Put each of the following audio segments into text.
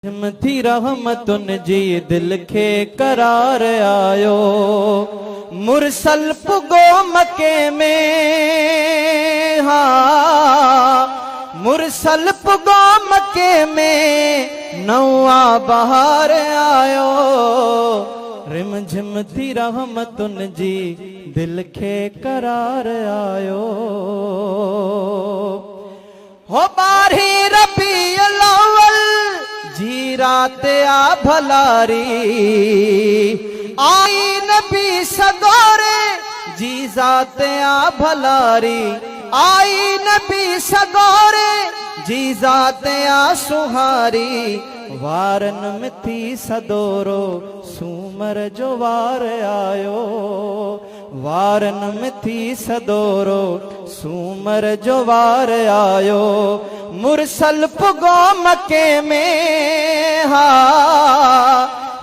थी रहमतुन जी दिल खे करार आयो। मुरसल पुगो मके में, हाँ मुरसल पुगो मके में नवा बहार आयो। रिम झिम थी रहमतुन जी दिल खे करार आयो। हो बारही रबीउल अव्वल जी रात आ भलारी, आई नबी सगोरे जी जात आ भलारी, आई नबी सगोरे जी जात आ सुहारी। वारन में थी सदोरो सूमर जो वार आयो। वारन में थी सदोरो सूमर जो वार आयो। मुरसल पुगो मके में, हा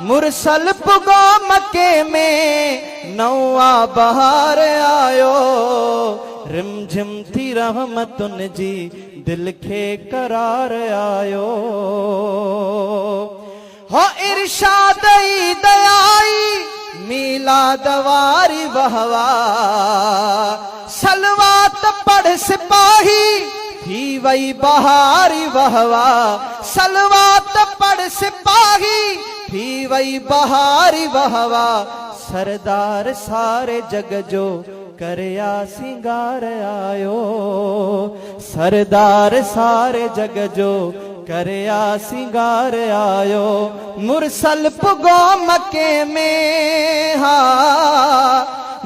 मुरसल पुगो मके में नवा बहार आयो। रिम झिम थी रहमतुन जी दिल खे करार आयो। हो इरशाद ई दयाई मीलाद वारी बहवा, सलवात पढ़ सिपाही थी वही बहारी बहवा। सलवात पढ़ सिपाही थी वही बहारी बहवा। सरदार सारे जग जो करया सिंगार आयो। सरदार सारे जग जो करया सिंगार आयो। मुरसल पुगो मके में, हा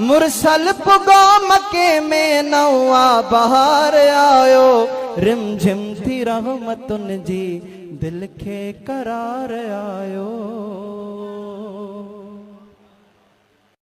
मुरसल पुगो मके में नवा बहार आयो। रिम झिम थी रहमतुन जी दिल खे करार आयो।